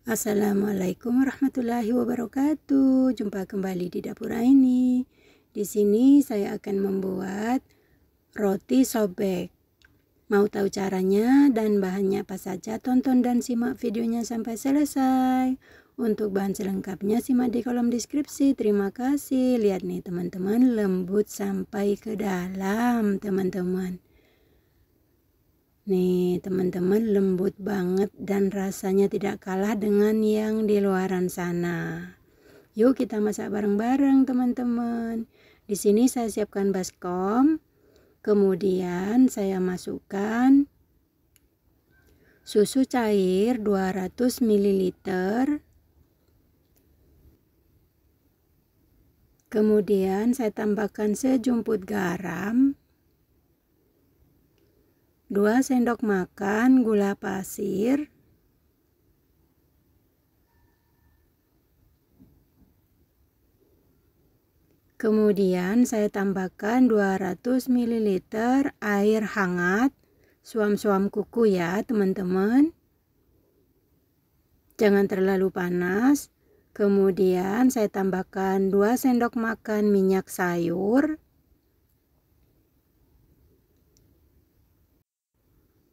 Assalamualaikum warahmatullahi wabarakatuh. Jumpa kembali di dapur Aini. Di sini saya akan membuat roti sobek. Mau tahu caranya dan bahannya apa saja? Tonton dan simak videonya sampai selesai. Untuk bahan selengkapnya simak di kolom deskripsi. Terima kasih. Lihat nih teman-teman, lembut sampai ke dalam teman-teman. Nih teman-teman, lembut banget dan rasanya tidak kalah dengan yang di luaran sana. Yuk kita masak bareng-bareng teman-teman. Di sini saya siapkan baskom. Kemudian saya masukkan susu cair 200 ml. Kemudian saya tambahkan sejumput garam, 2 sendok makan gula pasir, kemudian saya tambahkan 200 ml air hangat, suam-suam kuku ya teman-teman, jangan terlalu panas. Kemudian saya tambahkan 2 sendok makan minyak sayur,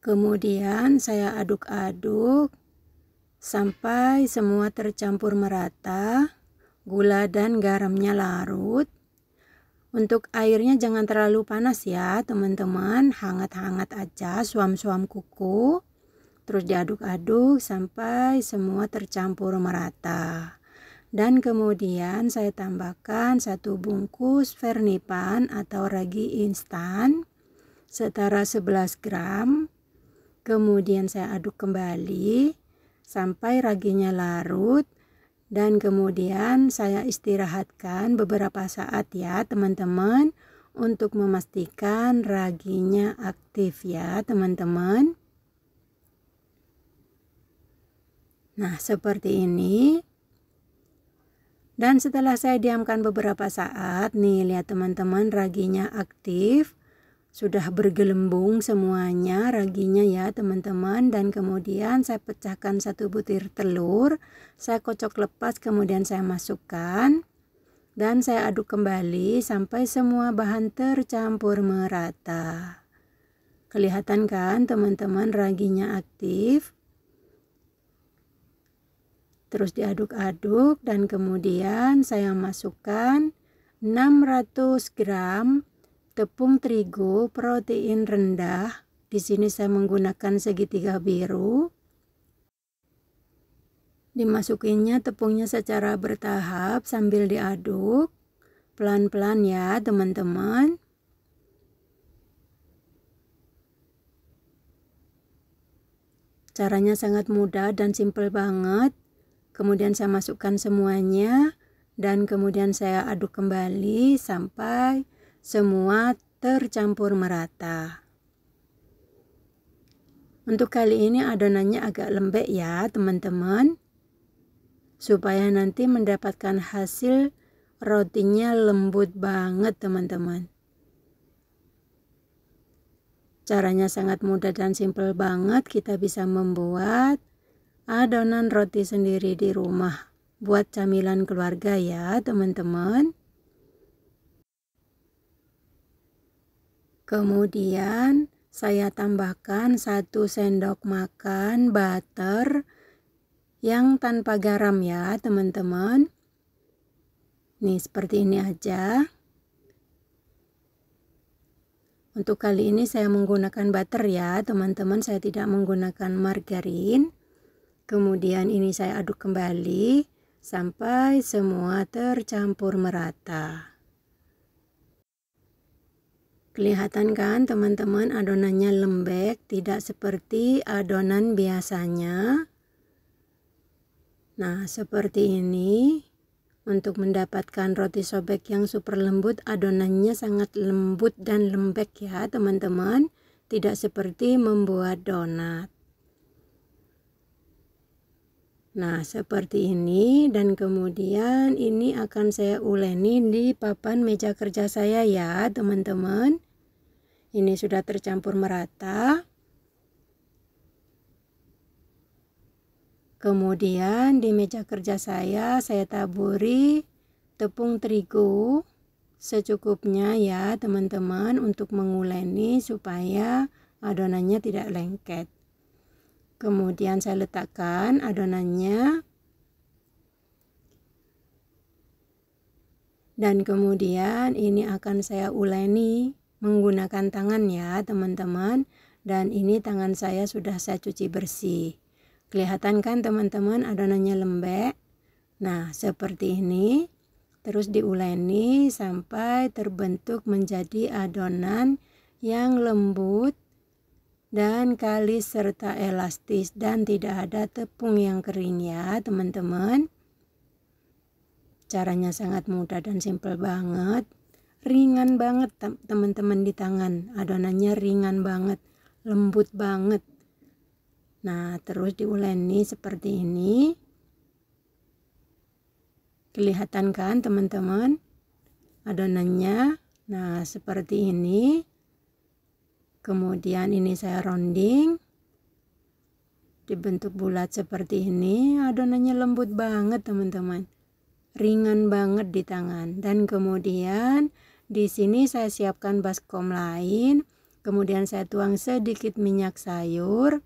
kemudian saya aduk-aduk sampai semua tercampur merata, gula dan garamnya larut. Untuk airnya jangan terlalu panas ya teman-teman, hangat-hangat aja, suam-suam kuku. Terus diaduk-aduk sampai semua tercampur merata. Dan kemudian saya tambahkan 1 bungkus vernipan atau ragi instan setara 11 gram. Kemudian saya aduk kembali sampai raginya larut. Dan kemudian saya istirahatkan beberapa saat ya teman-teman, untuk memastikan raginya aktif ya teman-teman. Nah seperti ini. Dan setelah saya diamkan beberapa saat, nih lihat teman-teman, raginya aktif. Sudah bergelembung semuanya raginya ya teman-teman. Dan kemudian saya pecahkan 1 butir telur, saya kocok lepas, kemudian saya masukkan. Dan saya aduk kembali sampai semua bahan tercampur merata. Kelihatan kan teman-teman, raginya aktif. Terus diaduk-aduk dan kemudian saya masukkan 600 gram tepung terigu protein rendah. Di sini saya menggunakan segitiga biru. Dimasukinnya tepungnya secara bertahap sambil diaduk pelan-pelan ya teman-teman. Caranya sangat mudah dan simple banget. Kemudian saya masukkan semuanya dan kemudian saya aduk kembali sampai semua tercampur merata. Untuk kali ini adonannya agak lembek ya teman-teman, supaya nanti mendapatkan hasil rotinya lembut banget teman-teman. Caranya sangat mudah dan simple banget, kita bisa membuat adonan roti sendiri di rumah buat camilan keluarga ya teman-teman. Kemudian saya tambahkan 1 sendok makan butter yang tanpa garam ya teman-teman. Nih seperti ini aja. Untuk kali ini saya menggunakan butter ya teman-teman, saya tidak menggunakan margarin. Kemudian ini saya aduk kembali sampai semua tercampur merata. Kelihatan kan teman-teman, adonannya lembek, tidak seperti adonan biasanya. Nah seperti ini. Untuk mendapatkan roti sobek yang super lembut, adonannya sangat lembut dan lembek ya teman-teman. Tidak seperti membuat donat. Nah seperti ini, dan kemudian ini akan saya uleni di papan meja kerja saya ya teman-teman. Ini sudah tercampur merata. Kemudian di meja kerja saya taburi tepung terigu secukupnya ya teman-teman, untuk menguleni supaya adonannya tidak lengket. Kemudian saya letakkan adonannya, dan kemudian ini akan saya uleni menggunakan tangan ya teman-teman, dan ini tangan saya sudah saya cuci bersih. Kelihatan kan teman-teman adonannya lembek. Nah seperti ini, terus diuleni sampai terbentuk menjadi adonan yang lembut dan kalis serta elastis, dan tidak ada tepung yang kering ya teman-teman. Caranya sangat mudah dan simpel banget, ringan banget teman-teman di tangan, adonannya ringan banget, lembut banget. Nah terus diuleni seperti ini, kelihatan kan teman-teman adonannya. Nah seperti ini. Kemudian ini saya rounding, dibentuk bulat seperti ini. Adonannya lembut banget teman-teman, ringan banget di tangan. Dan kemudian di sini saya siapkan baskom lain, kemudian saya tuang sedikit minyak sayur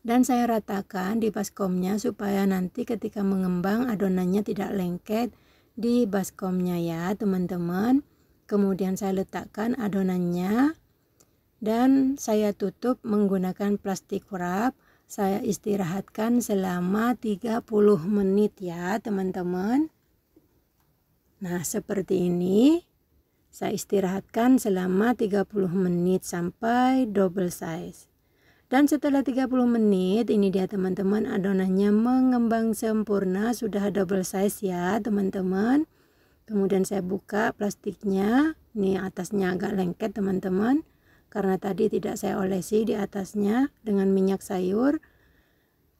dan saya ratakan di baskomnya supaya nanti ketika mengembang adonannya tidak lengket di baskomnya ya teman-teman. Kemudian saya letakkan adonannya dan saya tutup menggunakan plastik wrap. Saya istirahatkan selama 30 menit ya teman-teman. Nah seperti ini, saya istirahatkan selama 30 menit sampai double size. Dan setelah 30 menit, ini dia teman-teman adonannya mengembang sempurna, sudah double size ya teman-teman. Kemudian saya buka plastiknya, ini atasnya agak lengket teman-teman, karena tadi tidak saya olesi di atasnya dengan minyak sayur.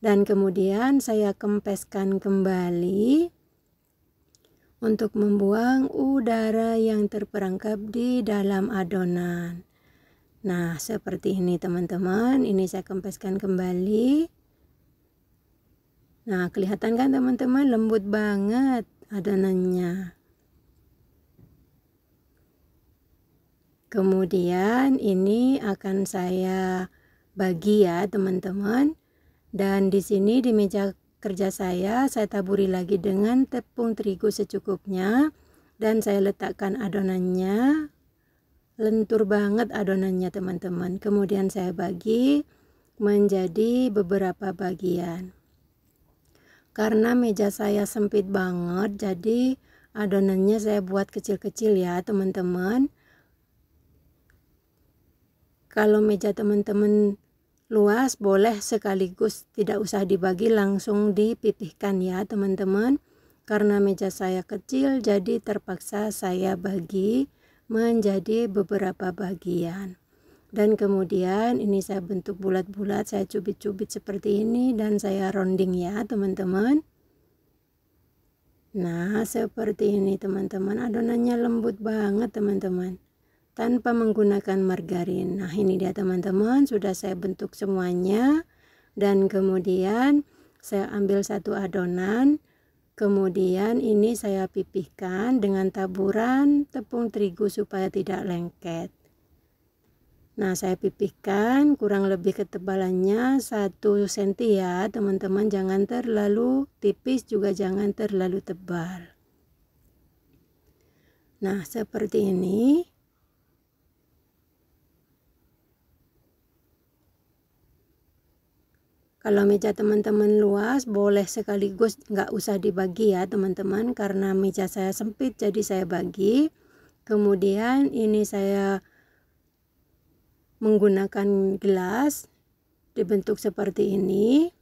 Dan kemudian saya kempeskan kembali untuk membuang udara yang terperangkap di dalam adonan. Nah seperti ini teman-teman, ini saya kempeskan kembali. Nah kelihatan kan teman-teman, lembut banget adonannya. Kemudian ini akan saya bagi ya teman-teman. Dan di sini di meja kerja saya taburi lagi dengan tepung terigu secukupnya, dan saya letakkan adonannya. Lentur banget adonannya teman-teman. Kemudian saya bagi menjadi beberapa bagian. Karena meja saya sempit banget, jadi adonannya saya buat kecil-kecil ya teman-teman. Kalau meja teman-teman luas, boleh sekaligus tidak usah dibagi, langsung dipipihkan ya teman-teman. Karena meja saya kecil, jadi terpaksa saya bagi menjadi beberapa bagian. Dan kemudian ini saya bentuk bulat-bulat, saya cubit-cubit seperti ini, dan saya rounding ya teman-teman. Nah seperti ini teman-teman, adonannya lembut banget teman-teman, tanpa menggunakan margarin. Nah ini dia teman-teman, sudah saya bentuk semuanya. Dan kemudian saya ambil satu adonan, kemudian ini saya pipihkan dengan taburan tepung terigu supaya tidak lengket. Nah saya pipihkan kurang lebih ketebalannya 1 cm ya teman-teman, jangan terlalu tipis juga jangan terlalu tebal. Nah seperti ini. Kalau meja teman-teman luas, boleh sekaligus nggak usah dibagi ya teman-teman, karena meja saya sempit jadi saya bagi. Kemudian ini saya menggunakan gelas dibentuk seperti ini.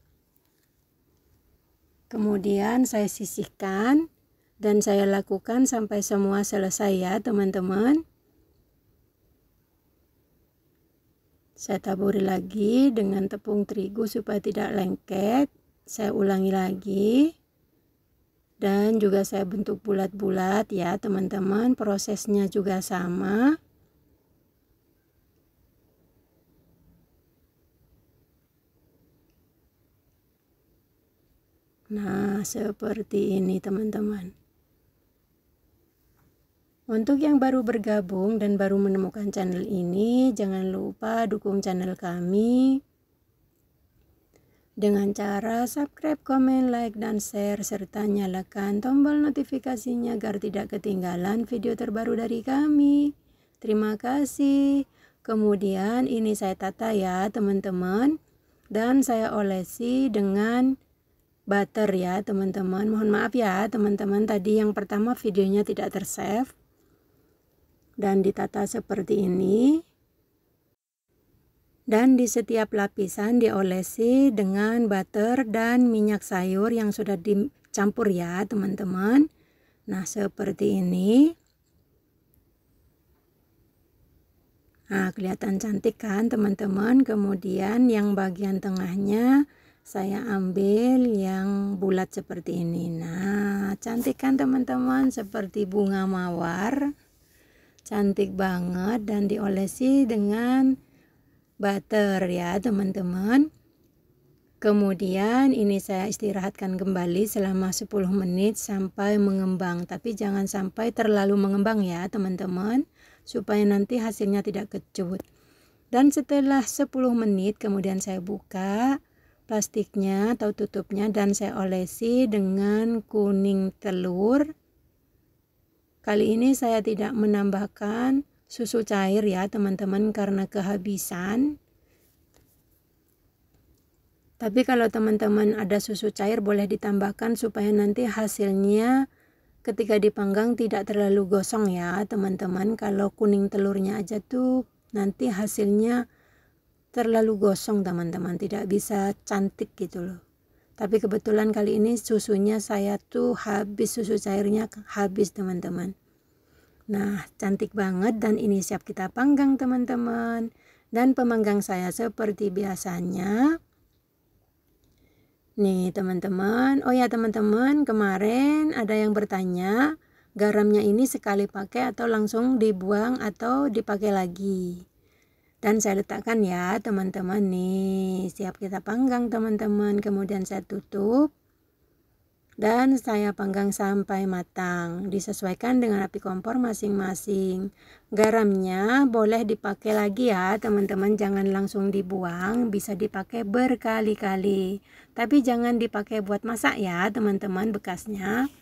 Kemudian saya sisihkan dan saya lakukan sampai semua selesai ya teman-teman. Saya taburi lagi dengan tepung terigu supaya tidak lengket. Saya ulangi lagi. Dan juga saya bentuk bulat-bulat ya teman-teman. Prosesnya juga sama. Nah, seperti ini teman-teman. Untuk yang baru bergabung dan baru menemukan channel ini, jangan lupa dukung channel kami dengan cara subscribe, komen, like, dan share, serta nyalakan tombol notifikasinya agar tidak ketinggalan video terbaru dari kami. Terima kasih. Kemudian ini saya tata ya teman-teman, dan saya olesi dengan butter ya teman-teman. Mohon maaf ya teman-teman, tadi yang pertama videonya tidak tersave. Dan ditata seperti ini. Dan di setiap lapisan diolesi dengan butter dan minyak sayur yang sudah dicampur ya teman-teman. Nah, seperti ini. Nah, kelihatan cantik kan teman-teman. Kemudian yang bagian tengahnya saya ambil yang bulat seperti ini. Nah, cantik kan teman-teman, seperti bunga mawar. Cantik banget, dan diolesi dengan butter ya teman-teman. Kemudian ini saya istirahatkan kembali selama 10 menit sampai mengembang. Tapi jangan sampai terlalu mengembang ya teman-teman, supaya nanti hasilnya tidak kecut. Dan setelah 10 menit kemudian saya buka plastiknya atau tutupnya, dan saya olesi dengan kuning telur. Kali ini saya tidak menambahkan susu cair ya teman-teman karena kehabisan. Tapi kalau teman-teman ada susu cair boleh ditambahkan supaya nanti hasilnya ketika dipanggang tidak terlalu gosong ya teman-teman. Kalau kuning telurnya aja tuh nanti hasilnya terlalu gosong teman-teman, tidak bisa cantik gitu loh. Tapi kebetulan kali ini susunya saya tuh habis, susu cairnya habis teman-teman. Nah, cantik banget, dan ini siap kita panggang teman-teman. Dan pemanggang saya seperti biasanya. Nih teman-teman, oh ya teman-teman, kemarin ada yang bertanya garamnya ini sekali pakai atau langsung dibuang atau dipakai lagi. Dan saya letakkan ya teman-teman, nih siap kita panggang teman-teman. Kemudian saya tutup dan saya panggang sampai matang. Disesuaikan dengan api kompor masing-masing. Garamnya boleh dipakai lagi ya teman-teman, jangan langsung dibuang, bisa dipakai berkali-kali. Tapi jangan dipakai buat masak ya teman-teman bekasnya.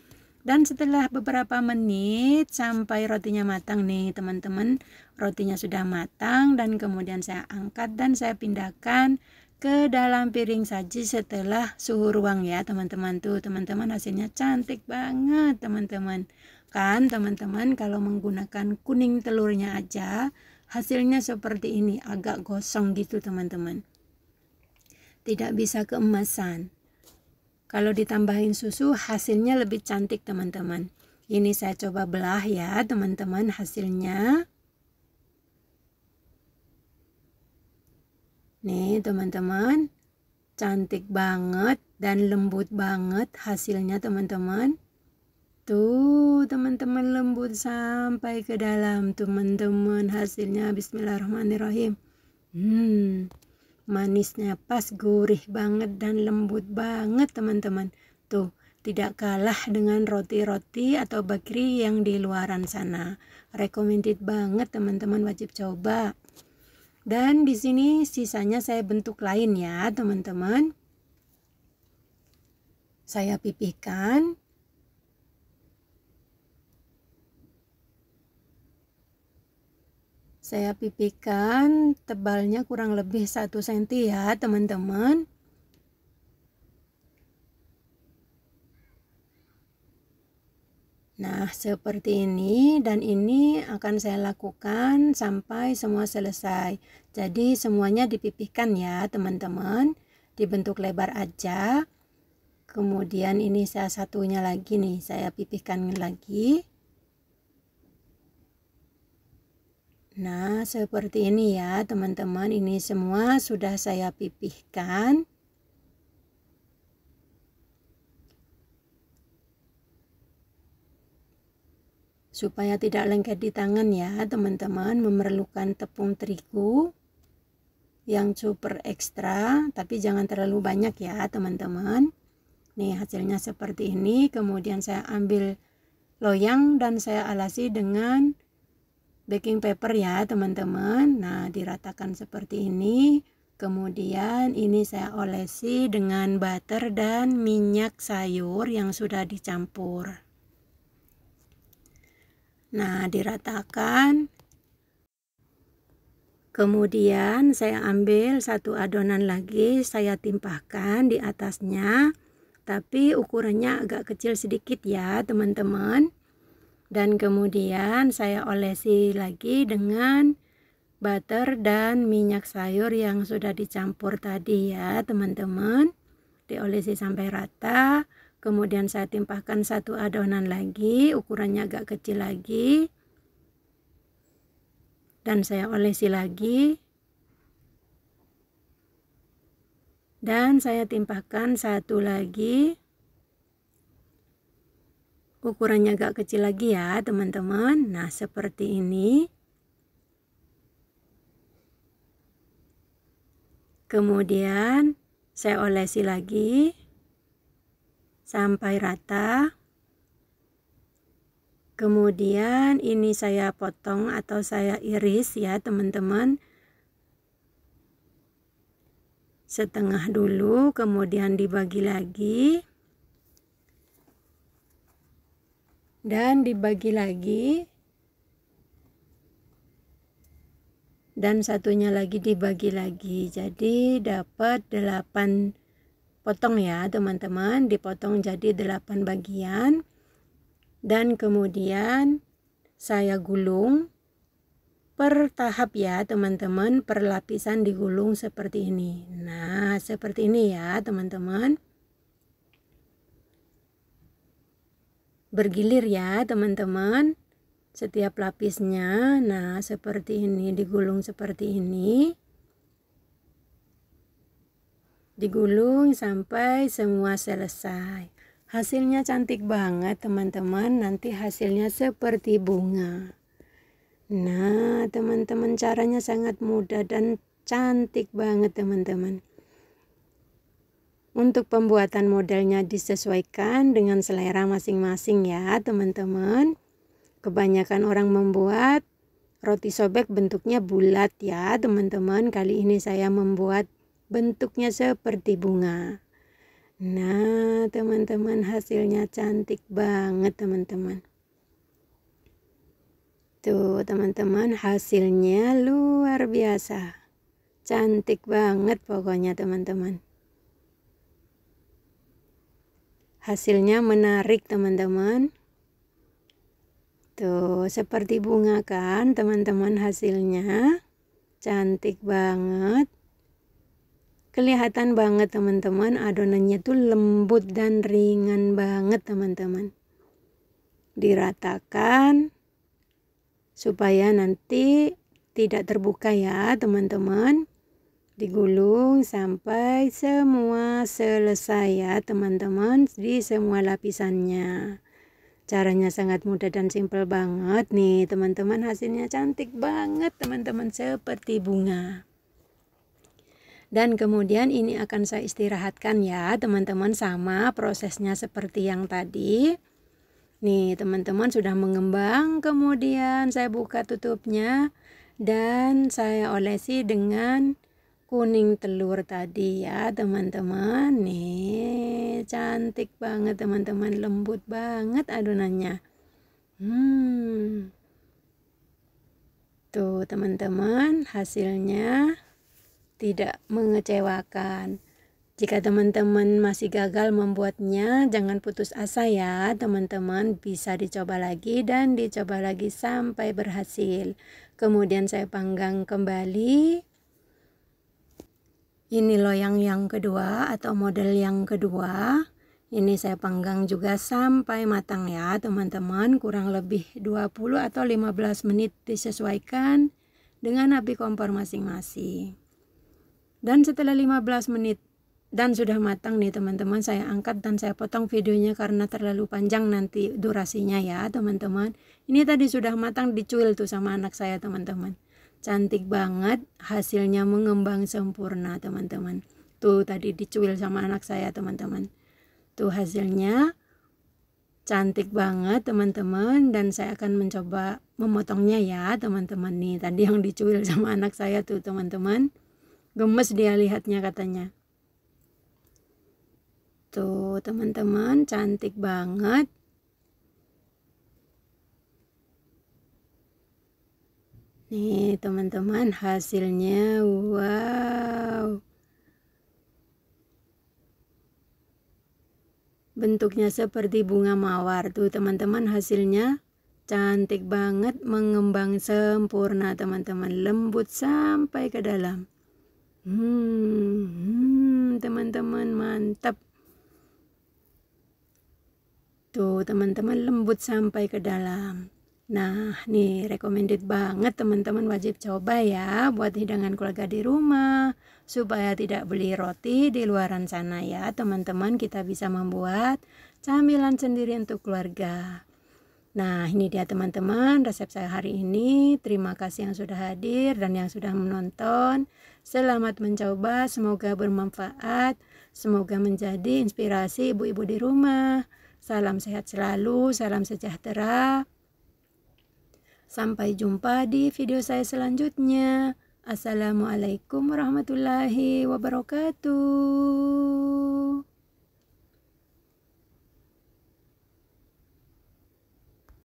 Dan setelah beberapa menit sampai rotinya matang nih teman-teman, rotinya sudah matang, dan kemudian saya angkat dan saya pindahkan ke dalam piring saji setelah suhu ruang ya teman-teman. Tuh teman-teman, hasilnya cantik banget teman-teman. Kan teman-teman, kalau menggunakan kuning telurnya aja hasilnya seperti ini, agak gosong gitu teman-teman, tidak bisa keemasan. Kalau ditambahin susu hasilnya lebih cantik teman-teman. Ini saya coba belah ya teman-teman hasilnya. Nih teman-teman, cantik banget dan lembut banget hasilnya teman-teman. Tuh teman-teman, lembut sampai ke dalam teman-teman hasilnya. Bismillahirrahmanirrahim. Manisnya pas, gurih banget dan lembut banget teman-teman. Tuh, tidak kalah dengan roti-roti atau bakery yang di luaran sana. Recommended banget teman-teman, wajib coba. Dan di sini sisanya saya bentuk lain ya teman-teman. Saya pipihkan. Saya pipihkan tebalnya kurang lebih 1 cm ya teman-teman. Nah, seperti ini, dan ini akan saya lakukan sampai semua selesai. Jadi semuanya dipipihkan ya teman-teman, dibentuk lebar aja. Kemudian ini saya satunya lagi nih, saya pipihkan lagi. Nah, seperti ini ya teman-teman, ini semua sudah saya pipihkan. Supaya tidak lengket di tangan ya teman-teman, memerlukan tepung terigu yang super ekstra, tapi jangan terlalu banyak ya teman-teman. Nih hasilnya seperti ini. Kemudian saya ambil loyang dan saya alasi dengan baking paper ya teman-teman. Nah diratakan seperti ini. Kemudian ini saya olesi dengan butter dan minyak sayur yang sudah dicampur. Nah diratakan. Kemudian saya ambil satu adonan lagi, saya timpahkan di atasnya, tapi ukurannya agak kecil sedikit ya teman-teman. Dan kemudian saya olesi lagi dengan butter dan minyak sayur yang sudah dicampur tadi ya teman-teman. Diolesi sampai rata. Kemudian saya timpahkan satu adonan lagi, ukurannya agak kecil lagi. Dan saya olesi lagi. Dan saya timpahkan satu lagi. Ukurannya agak kecil lagi ya teman-teman. Nah seperti ini. Kemudian saya olesi lagi sampai rata. Kemudian ini saya potong atau saya iris ya teman-teman. Setengah dulu, kemudian dibagi lagi. Dan dibagi lagi. Dan satunya lagi dibagi lagi. Jadi dapat 8 potong ya teman-teman. Dipotong jadi 8 bagian. Dan kemudian saya gulung per tahap ya teman-teman, per lapisan digulung seperti ini. Nah seperti ini ya teman-teman. Bergilir ya teman-teman setiap lapisnya. Nah seperti ini, digulung seperti ini. Digulung sampai semua selesai. Hasilnya cantik banget teman-teman. Nanti hasilnya seperti bunga. Nah teman-teman, caranya sangat mudah dan cantik banget teman-teman. Untuk pembuatan modelnya disesuaikan dengan selera masing-masing ya teman-teman. Kebanyakan orang membuat roti sobek bentuknya bulat ya teman-teman. Kali ini saya membuat bentuknya seperti bunga. Nah teman-teman, hasilnya cantik banget teman-teman. Tuh teman-teman, hasilnya luar biasa. Cantik banget pokoknya teman-teman. Hasilnya menarik teman-teman. Tuh seperti bunga kan teman-teman, hasilnya cantik banget. Kelihatan banget teman-teman, adonannya tuh lembut dan ringan banget teman-teman. Diratakan supaya nanti tidak terbuka ya teman-teman. Digulung sampai semua selesai ya teman-teman, di semua lapisannya. Caranya sangat mudah dan simpel banget nih teman-teman. Hasilnya cantik banget teman-teman, seperti bunga. Dan kemudian ini akan saya istirahatkan ya teman-teman, sama prosesnya seperti yang tadi. Nih teman-teman, sudah mengembang. Kemudian saya buka tutupnya dan saya olesi dengan kuning telur tadi ya teman-teman. Nih cantik banget teman-teman, lembut banget adonannya. Tuh teman-teman, hasilnya tidak mengecewakan. Jika teman-teman masih gagal membuatnya, jangan putus asa ya teman-teman. Bisa dicoba lagi dan dicoba lagi sampai berhasil. Kemudian saya panggang kembali. Ini loyang yang kedua atau model yang kedua. Ini saya panggang juga sampai matang ya teman-teman. Kurang lebih 20 atau 15 menit, disesuaikan dengan api kompor masing-masing. Dan setelah 15 menit dan sudah matang nih teman-teman, saya angkat dan saya potong videonya karena terlalu panjang nanti durasinya ya teman-teman. Ini tadi sudah matang, dicuil tuh sama anak saya teman-teman. Cantik banget, hasilnya mengembang sempurna teman-teman. Tuh tadi dicuil sama anak saya teman-teman. Tuh hasilnya cantik banget teman-teman, dan saya akan mencoba memotongnya ya teman-teman. Nih tadi yang dicuil sama anak saya tuh teman-teman, gemes dia lihatnya katanya. Tuh teman-teman, cantik banget. Nih teman-teman, hasilnya wow. Bentuknya seperti bunga mawar tuh teman-teman, hasilnya cantik banget, mengembang sempurna teman-teman, lembut sampai ke dalam. Teman-teman, mantap. Tuh teman-teman, lembut sampai ke dalam. Nah nih recommended banget teman-teman, wajib coba ya buat hidangan keluarga di rumah, supaya tidak beli roti di luaran sana ya teman-teman. Kita bisa membuat camilan sendiri untuk keluarga. Nah ini dia teman-teman resep saya hari ini. Terima kasih yang sudah hadir dan yang sudah menonton. Selamat mencoba, semoga bermanfaat, semoga menjadi inspirasi ibu-ibu di rumah. Salam sehat selalu, salam sejahtera. Sampai jumpa di video saya selanjutnya. Assalamualaikum warahmatullahi wabarakatuh.